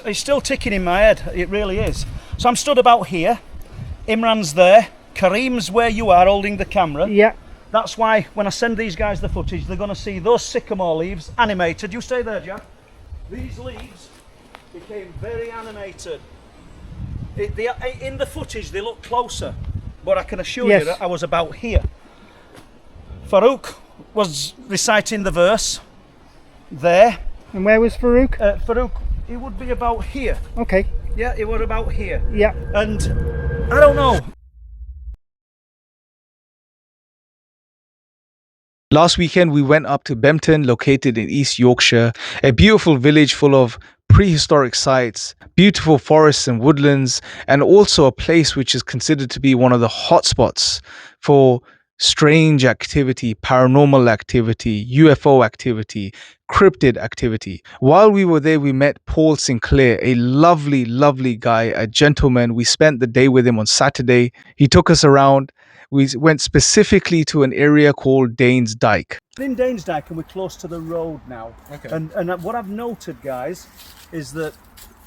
it's still ticking in my head. It really is. So I'm stood about here. Imran's there. Kareem's where you are holding the camera. Yeah. That's why when I send these guys the footage, they're going to see those sycamore leaves animated. You stay there, Jack. These leaves became very animated. In the footage, they look closer, but I can assure you that I was about here. Farouk was reciting the verse there. And where was Farouk? Farouk, he would be about here. Okay. Yeah, he was about here. Yeah. And I don't know. Last weekend, we went up to Bempton, located in East Yorkshire, a beautiful village full of prehistoric sites, beautiful forests and woodlands, and also a place which is considered to be one of the hotspots for strange activity, paranormal activity, UFO activity, cryptid activity. While we were there, we met Paul Sinclair, a lovely, lovely guy, a gentleman. We spent the day with him on Saturday. He took us around. We went specifically to an area called Dane's Dyke. In Dane's Dyke, and we're close to the road now. Okay. And what I've noted, guys, is that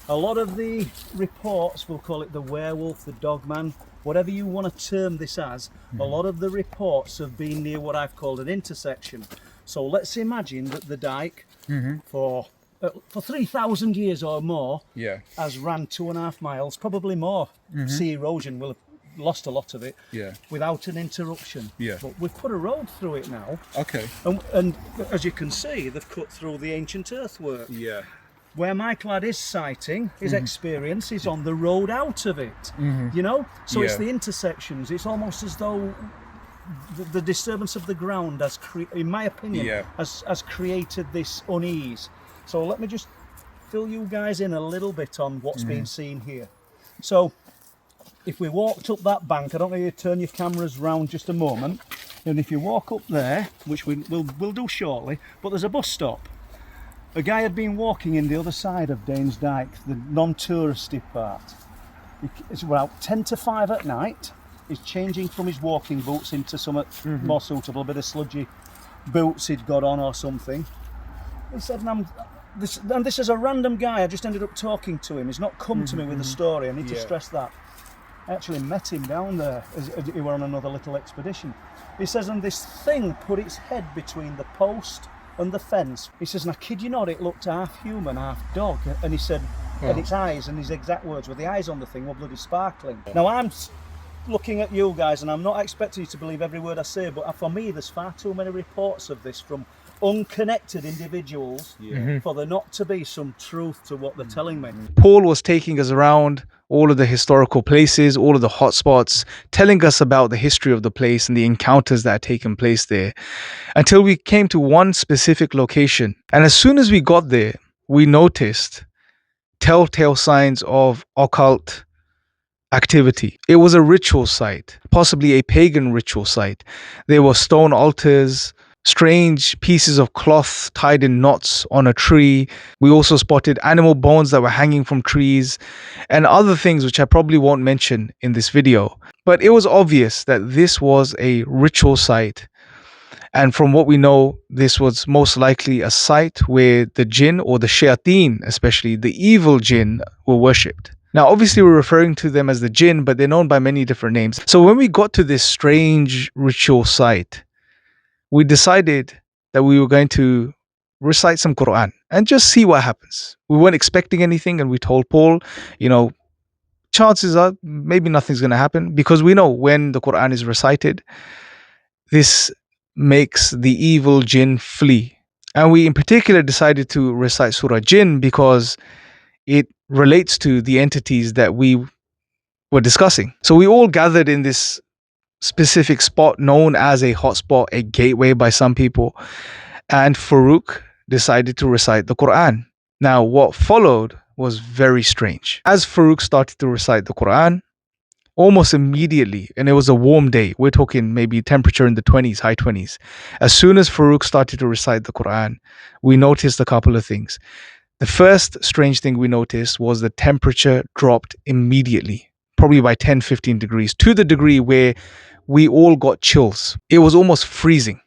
a lot of the reports, we'll call it the werewolf, the dogman, whatever you want to term this as, a lot of the reports have been near what I've called an intersection. So let's imagine that the Dyke, for 3,000 years or more, has ran 2.5 miles, probably more. Sea erosion will have lost a lot of it without an interruption. But we've put a road through it now. Okay. And as you can see, they've cut through the ancient earthwork. Where Mike Ladd is citing his experience is on the road out of it. You know? So it's the intersections. It's almost as though the disturbance of the ground has, in my opinion, has created this unease. So let me just fill you guys in a little bit on what's been seen here. So if we walked up that bank, I don't know if you turn your cameras round just a moment, and if you walk up there, which we'll do shortly, but there's a bus stop. A guy had been walking in the other side of Dane's Dyke, the non-touristy part. It's about 10 to 5 at night. He's changing from his walking boots into some more suitable, bit of sludgy boots he'd got on or something. He said, this is a random guy, I just ended up talking to him. He's not come to me with a story, I need to stress that. I actually met him down there as he were on another little expedition. He says, and this thing put its head between the post and the fence. He says, and I kid you not, it looked half human, half dog. And he said, and its eyes, and his exact words were, the eyes on the thing were bloody sparkling. Now I'm looking at you guys, and I'm not expecting you to believe every word I say, but for me there's far too many reports of this from unconnected individuals for there not to be some truth to what they're telling me. Paul was taking us around all of the historical places, all of the hotspots, telling us about the history of the place and the encounters that had taken place there, until we came to one specific location. And as soon as we got there, we noticed telltale signs of occult activity. It was a ritual site, possibly a pagan ritual site. There were stone altars, strange pieces of cloth tied in knots on a tree. We also spotted animal bones that were hanging from trees and other things which I probably won't mention in this video. But it was obvious that this was a ritual site. And from what we know, this was most likely a site where the jinn, or the shayateen, especially the evil jinn, were worshipped. Now, obviously, we're referring to them as the jinn, but they're known by many different names. So when we got to this strange ritual site, we decided that we were going to recite some Qur'an and just see what happens. We weren't expecting anything, and we told Paul, you know, chances are maybe nothing's going to happen, because we know when the Qur'an is recited, this makes the evil jinn flee. And we in particular decided to recite Surah Jinn because it relates to the entities that we were discussing. So we all gathered in this specific spot known as a hotspot, a gateway by some people, and Farouk decided to recite the Qur'an. Now, what followed was very strange. As Farouk started to recite the Qur'an, almost immediately, and it was a warm day, we're talking maybe temperature in the 20s, high 20s. As soon as Farouk started to recite the Qur'an, we noticed a couple of things. The first strange thing we noticed was the temperature dropped immediately, probably by 10-15 degrees, to the degree where we all got chills. It was almost freezing.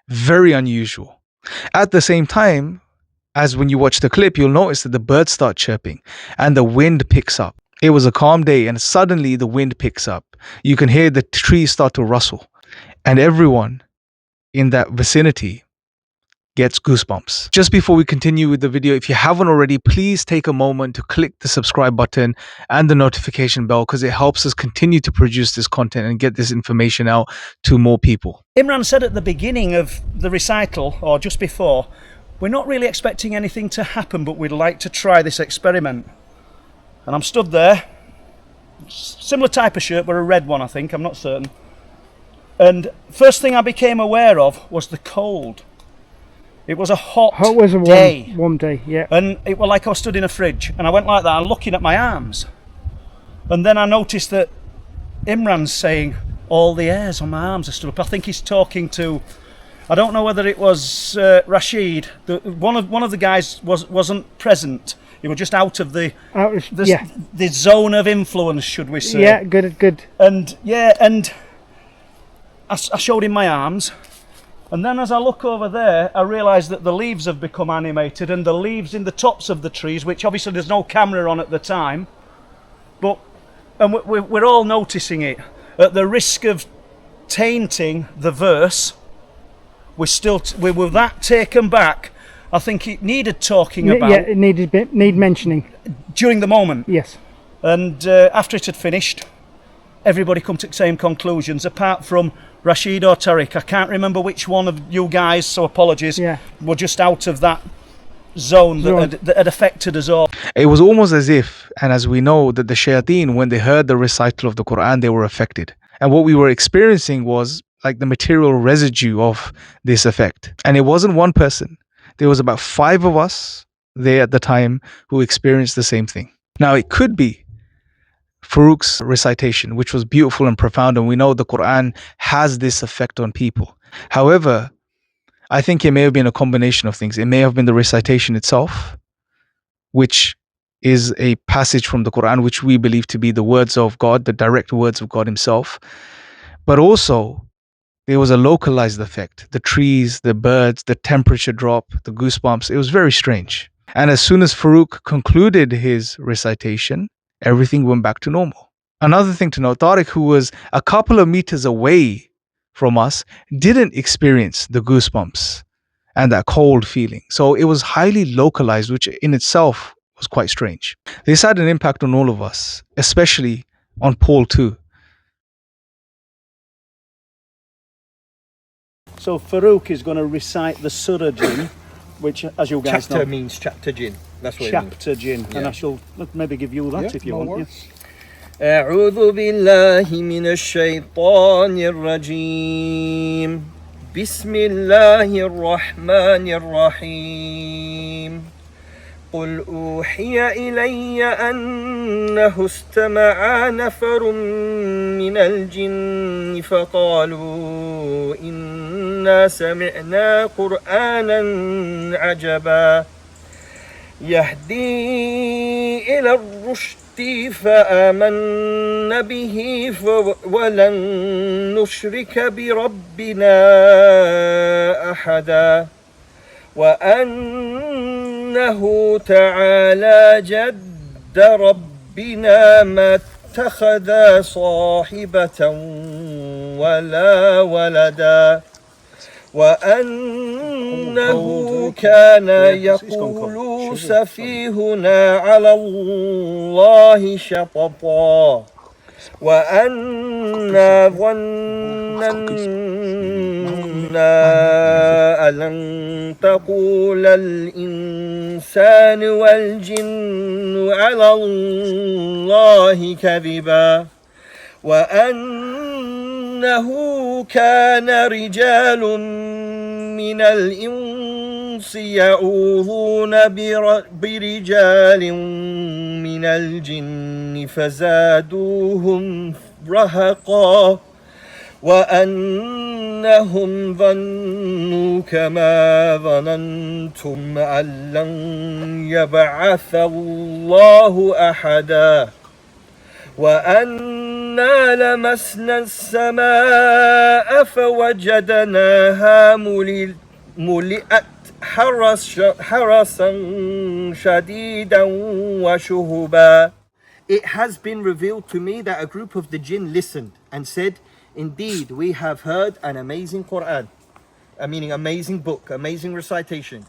Very unusual. At the same time, As when you watch the clip, you'll notice that the birds start chirping and the wind picks up. It was a calm day and suddenly the wind picks up. You can hear the trees start to rustle and everyone in that vicinity gets goosebumps. Just before we continue with the video, if you haven't already, please take a moment to click the subscribe button and the notification bell because it helps us continue to produce this content and get this information out to more people. Imran said at the beginning of the recital, or just before, we're not really expecting anything to happen, but we'd like to try this experiment. And I'm stood there, similar type of shirt, but a red one I think, I'm not certain. And first thing I became aware of was the cold. It was a hot day. Warm day, yeah. And it was like I was stood in a fridge. And I went like that, and looking at my arms. And then I noticed that Imran's saying, all the hairs on my arms are stood up. I think he's talking to, I don't know whether it was Rashid. One of the guys wasn't present. He was just out of the zone of influence, should we say. Yeah, good. And I showed him my arms. And then as I look over there, I realise that the leaves have become animated and the leaves in the tops of the trees, which obviously there's no camera on at the time, and we're all noticing it. At the risk of tainting the verse, we were that taken back. I think it needed talking about. Yeah, it need mentioning. During the moment. Yes. And after it had finished, everybody come to the same conclusions, apart from Rashid or Tariq. I can't remember which one of you guys, so apologies, were just out of that zone that had affected us all. It was almost as if, and as we know, that the shayateen, when they heard the recital of the Qur'an, they were affected. And what we were experiencing was like the material residue of this effect. And it wasn't one person. There was about 5 of us there at the time who experienced the same thing. Now, it could be Farouk's recitation, which was beautiful and profound, and we know the Qur'an has this effect on people. However, I think it may have been a combination of things. It may have been the recitation itself, which is a passage from the Qur'an, which we believe to be the words of God, the direct words of God himself. But also, there was a localized effect. The trees, the birds, the temperature drop, the goosebumps. It was very strange. And as soon as Farouk concluded his recitation, everything went back to normal. Another thing to note, Tariq, who was a couple of meters away from us, didn't experience the goosebumps and that cold feeling. So it was highly localized, which in itself was quite strange. This had an impact on all of us, especially on Paul too. So Farouk is going to recite the Surah Jinn, which, as you guys know, chapter means chapter Jinn. That's what chapter it means. Jinn. Yeah. And I shall maybe give you that if you want. أعوذ بالله من الشيطان الرجيم بسم الله الرحمن الرحيم قل أوحي إلي أنه استمع نفر من الجن فقالوا إنا سمعنا قرآنا عجبا يهدي إلى الرشد فآمنا به ولن نشرك بربنا أحدا وأنه تعالى جد ربنا ما اتخذ صاحبة ولا ولدا وأنه كان يقول سفيهنا على الله شططا وأنا ظننا أن لن تقول الإنسان والجن على الله كذبا وأنه كان رجال من الإنس يعوذون برجال من الجن فزادوهم رهقا وأنهم ظنوا كما ظننتم أن لن يبعث الله أحدا وأنا لمسنا السماء فوجدناها ملئت حرسا شديدا وشهبا. It has been revealed to me that a group of the jinn listened and said, indeed, we have heard an amazing Qur'an, meaning amazing book, amazing recitation.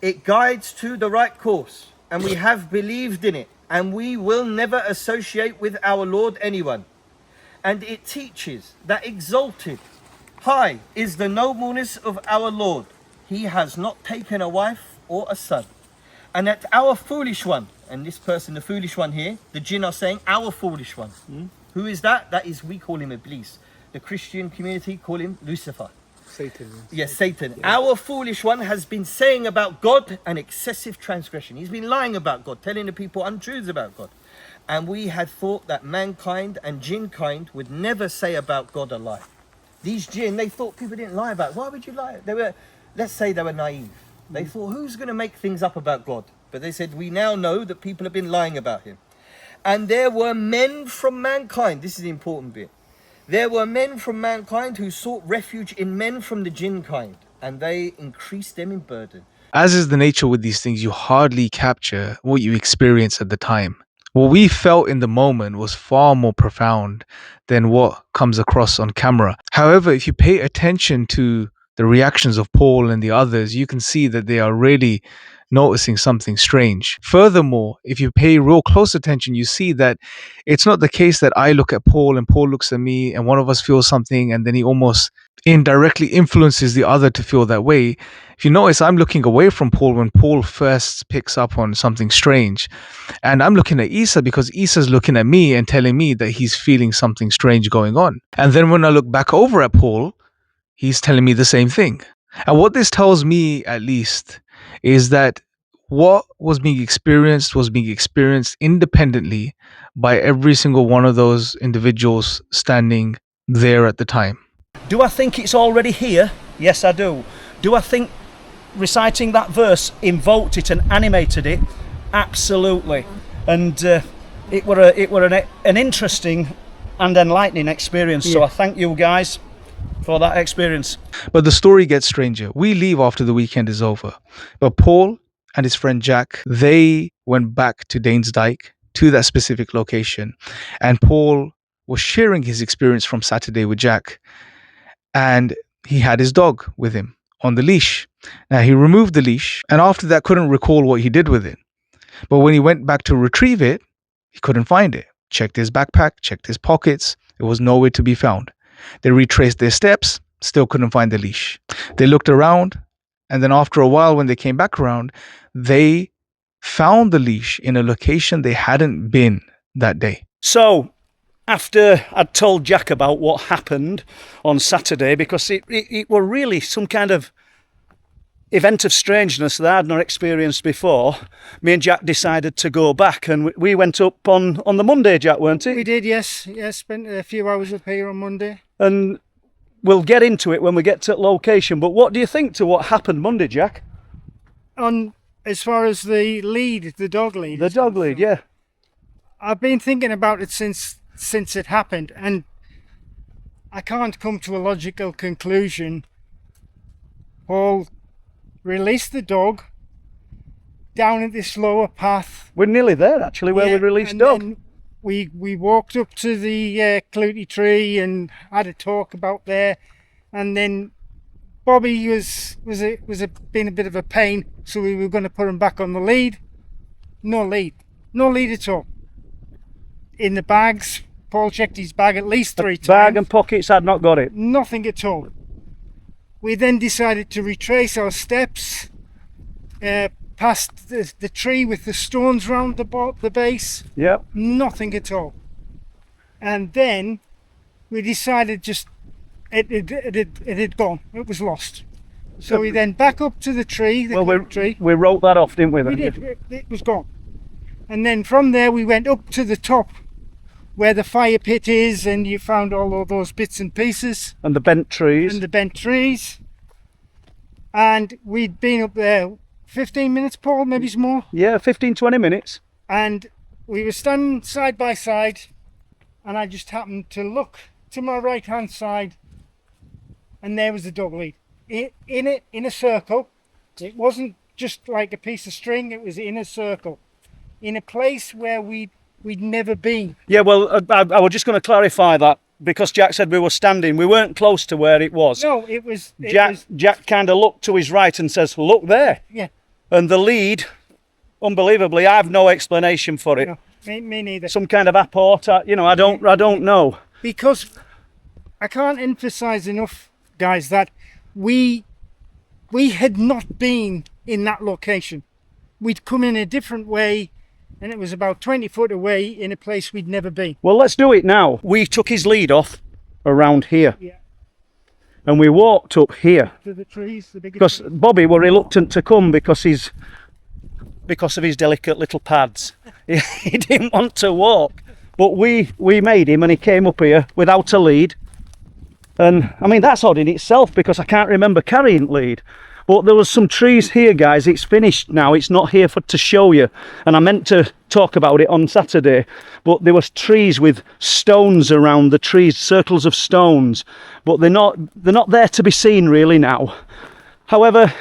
It guides to the right course, and we have believed in it, and we will never associate with our Lord anyone. And it teaches that exalted, high is the nobleness of our Lord. He has not taken a wife or a son. And that our foolish one, and this person, the foolish one here, the jinn are saying, our foolish one. Who is that? That is, we call him Iblis. The Christian community call him Lucifer. Satan. Yes, Satan. Yeah. Our foolish one has been saying about God an excessive transgression. He's been lying about God, telling the people untruths about God. And we had thought that mankind and jinn kind would never say about God a lie. These jinn, they thought people didn't lie about it. Why would you lie? They were, let's say they were naive. They thought, who's going to make things up about God? But they said, we now know that people have been lying about him. And there were men from mankind. This is the important bit. There were men from mankind who sought refuge in men from the jinn kind, and they increased them in burden. As is the nature with these things, you hardly capture what you experience at the time. What we felt in the moment was far more profound than what comes across on camera. However, if you pay attention to the reactions of Paul and the others, you can see that they are really noticing something strange. Furthermore, if you pay real close attention, you see that it's not the case that I look at Paul and Paul looks at me and one of us feels something and then he almost indirectly influences the other to feel that way. If you notice, I'm looking away from Paul when Paul first picks up on something strange. And I'm looking at Isa because Isa's looking at me and telling me that he's feeling something strange going on. And then when I look back over at Paul, he's telling me the same thing. And what this tells me, at least, is that what was being experienced independently by every single one of those individuals standing there at the time. Do I think it's already here? Yes, I do. Do I think reciting that verse invoked it and animated it? Absolutely. And it were an interesting and enlightening experience. Yeah. So I thank you guys for that experience. But the story gets stranger. We leave after the weekend is over. But Paul and his friend Jack, they went back to Dane's Dyke, to that specific location. And Paul was sharing his experience from Saturday with Jack. And he had his dog with him on the leash. Now he removed the leash and after that couldn't recall what he did with it. But when he went back to retrieve it, he couldn't find it. Checked his backpack, checked his pockets. It was nowhere to be found. They retraced their steps, still couldn't find the leash. They looked around, and then after a while, when they came back around, they found the leash in a location they hadn't been that day. So, after I'd told Jack about what happened on Saturday, because it were really some kind of event of strangeness that I'd not experienced before, me and Jack decided to go back, and we went up on the Monday, Jack, weren't it? We did, yes. Yes, spent a few hours up here on Monday. And we'll get into it when we get to location, but what do you think to what happened Monday, Jack? As far as the lead, the dog lead. The dog lead, yeah. I've been thinking about it since it happened, and I can't come to a logical conclusion. Paul released the dog down at this lower path. We're nearly there, actually, where we released dog. Then we walked up to the Clutie tree and had a talk about there, and then Bobby was being a bit of a pain, so we were going to put him back on the lead. No lead at all. In the bags, Paul checked his bag at least 3 times. Bag and pockets had not got it. Nothing at all. We then decided to retrace our steps past the tree with the stones round the base. Yep. Nothing at all. And then we decided it had gone. It was lost. So we then back up to the tree. We wrote that off, didn't we? We did. It was gone. And then from there we went up to the top where the fire pit is, and you found all of those bits and pieces. And the bent trees. And we'd been up there 15 minutes, Paul, maybe some more. Yeah, 15-20 minutes. And we were standing side by side, and I just happened to look to my right hand side, and there was the dog lead. In a circle, It wasn't just like a piece of string, it was in a circle, in a place where we'd never been. Yeah, well, I was just going to clarify that, because Jack said we were standing. We weren't close to where it was. No, it was... Jack kind of looked to his right and says, look there. Yeah. And the lead, unbelievably, I have no explanation for it. No, me neither. Some kind of apport, you know, I don't know. Because I can't emphasize enough, guys, that we had not been in that location. We'd come in a different way, and it was about 20 foot away in a place we'd never been. Well, let's do it now. We took his lead off around here. Yeah. And we walked up here. To the trees, the bigger Because trees. Bobby were reluctant to come because of his delicate little pads. He didn't want to walk. But we made him, and he came up here without a lead. And I mean, that's odd in itself, because I can't remember carrying lead. But there was some trees here, guys. It's finished now. It's not here to show you. And I meant to talk about it on Saturday. But there was trees with stones around the trees, circles of stones. But they're not there to be seen really now. However,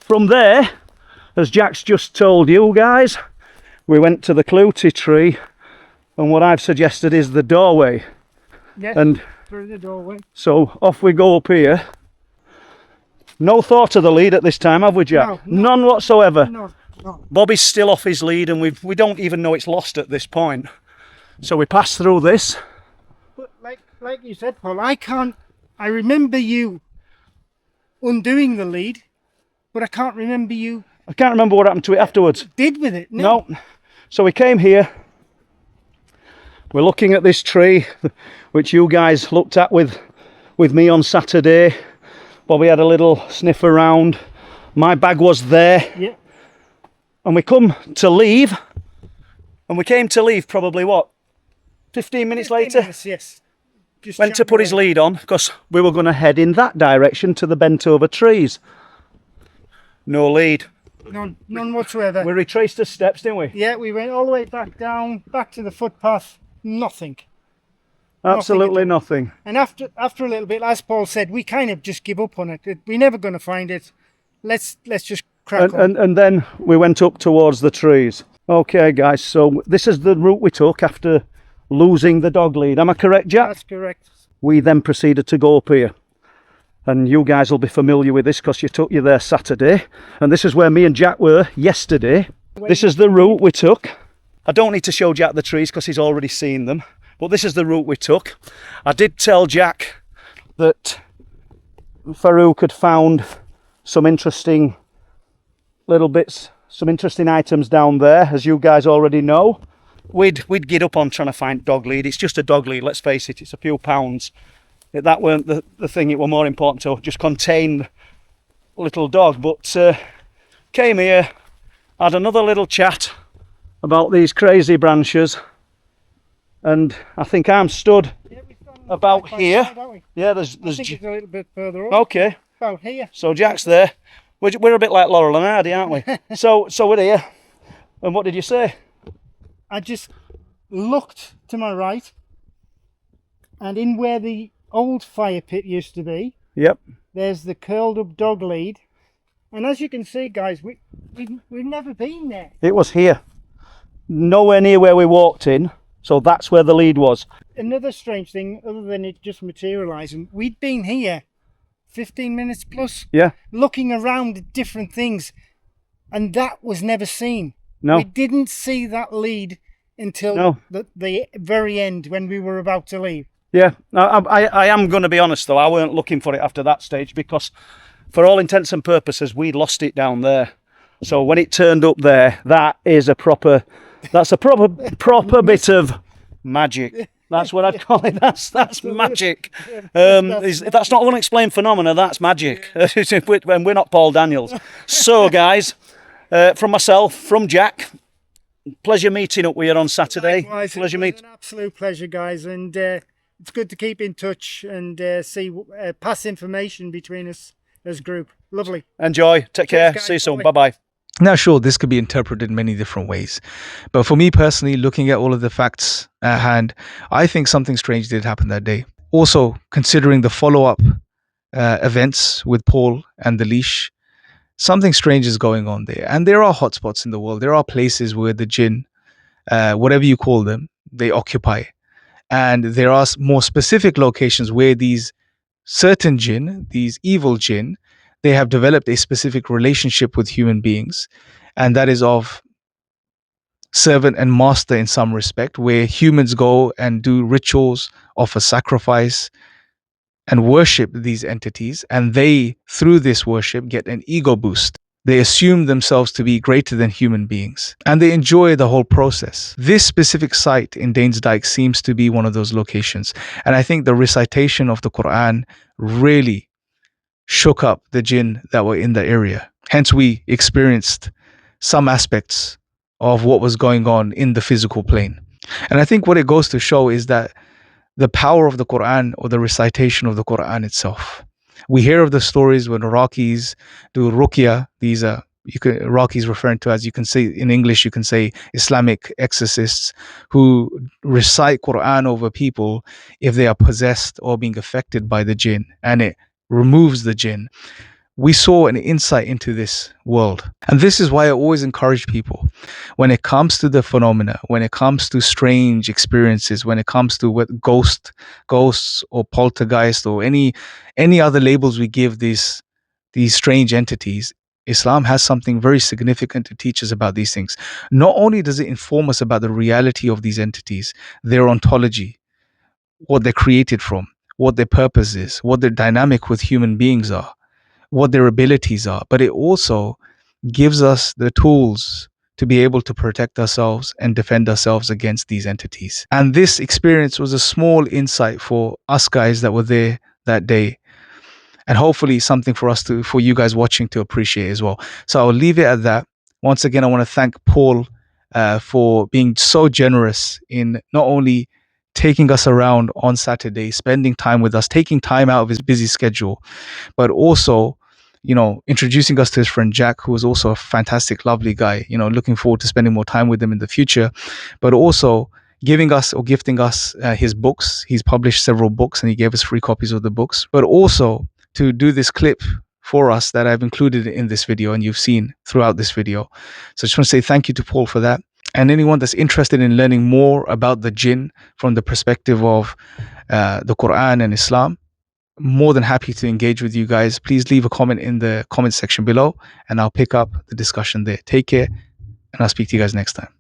from there, as Jack's just told you guys, we went to the Clutie tree. And what I've suggested is the doorway. Yes, And through the doorway. so off we go up here. No thought of the lead at this time, have we, Jack? No. None whatsoever. No. Bobby's still off his lead, and we don't even know it's lost at this point. So we pass through this. But like you said, Paul, I remember you undoing the lead, but I can't remember you I can't remember what happened to it afterwards. did with it. No. So we came here. We're looking at this tree, which you guys looked at with me on Saturday. Bobby had a little sniff around. My bag was there. Yeah. And we come to leave. And we came to leave probably, what, 15 minutes 15 later? minutes, yes. Just Went to chatting put his away. lead on, because we were going to head in that direction to the bent over trees. No lead. None whatsoever. We retraced the steps, didn't we? Yeah, we went all the way back down, back to the footpath. Nothing. Absolutely nothing. And after a little bit, as Paul said, we kind of just give up on it. We're never going to find it. Let's just crack on. And then we went up towards the trees. Okay, guys, so this is the route we took after losing the dog lead. Am I correct, Jack? That's correct. We then proceeded to go up here. And you guys will be familiar with this because you there Saturday. And this is where me and Jack were yesterday. This is the route we took. I don't need to show Jack the trees because he's already seen them. But this is the route we took. I did tell Jack that Farouk had found some interesting little bits, some interesting items down there, as you guys already know. We'd get up on trying to find dog lead. It's just a dog lead, let's face it, it's a few pounds. That weren't the thing, it was more important to just contain the little dog. But came here, had another little chat about these crazy branches. And I think I'm stood about here. Yeah, there's I think it's a little bit further up. okay. About here. So Jack's there. We're a bit like Laurel and Hardy, aren't we? so we're here. And what did you say? I just looked to my right, and in where the old fire pit used to be, Yep. there's the curled up dog lead. And as you can see, guys, we've never been there. It was here. Nowhere near where we walked in. So that's where the lead was. Another strange thing, other than it just materialising, we'd been here 15 minutes plus, Yeah. looking around at different things, and that was never seen. No. We didn't see that lead until No. the very end when we were about to leave. Yeah. I am going to be honest though. I weren't looking for it after that stage because for all intents and purposes, we'd lost it down there. So when it turned up there, that's a proper bit of magic. That's what I'd call it. That's magic. That's not unexplained phenomena. That's magic. And we're not Paul Daniels. So, guys, from myself, from Jack, pleasure meeting up with you on Saturday. Likewise, Pleasure it was meeting. an absolute pleasure, guys, and it's good to keep in touch and pass information between us as a group. Lovely. Enjoy. Take care. guys. See you soon. Bye-bye. Bye-bye. Now, sure, this could be interpreted in many different ways. But for me personally, looking at all of the facts at hand, I think something strange did happen that day. Also, considering the follow-up events with Paul and the leash, something strange is going on there. And there are hotspots in the world. There are places where the jinn, whatever you call them, they occupy. And there are more specific locations where these certain jinn, these evil jinn, they have developed a specific relationship with human beings. And that is of servant and master in some respect, where humans go and do rituals, offer sacrifice, and worship these entities. And they, through this worship, get an ego boost. They assume themselves to be greater than human beings, and they enjoy the whole process. This specific site in Dane's Dyke seems to be one of those locations. And I think the recitation of the Qur'an really shook up the jinn that were in the area. Hence, we experienced some aspects of what was going on in the physical plane. And I think what it goes to show is that the power of the Qur'an, or the recitation of the Qur'an itself. We hear of the stories when Iraqis do ruqya. These are, Iraqis referring to, as you can say in English, you can say Islamic exorcists, who recite Qur'an over people if they are possessed or being affected by the jinn, and it removes the jinn. We saw an insight into this world. And this is why I always encourage people, when it comes to the phenomena, when it comes to strange experiences, when it comes to what ghosts or poltergeist or any other labels we give these strange entities, Islam has something very significant to teach us about these things. Not only does it inform us about the reality of these entities, their ontology, what they're created from, what their purpose is, what their dynamic with human beings are, what their abilities are, but it also gives us the tools to be able to protect ourselves and defend ourselves against these entities. And this experience was a small insight for us guys that were there that day, and hopefully something for you guys watching to appreciate as well. So I'll leave it at that. Once again, I want to thank Paul for being so generous in not only taking us around on Saturday, spending time with us, taking time out of his busy schedule, but also, introducing us to his friend Jack, who was also a fantastic, lovely guy, looking forward to spending more time with him in the future, but also gifting us his books. He's published several books and he gave us free copies of the books, but also to do this clip for us that I've included in this video and you've seen throughout this video. So I just want to say thank you to Paul for that. And anyone that's interested in learning more about the jinn from the perspective of the Qur'an and Islam, more than happy to engage with you guys. Please leave a comment in the comment section below and I'll pick up the discussion there. Take care, and I'll speak to you guys next time.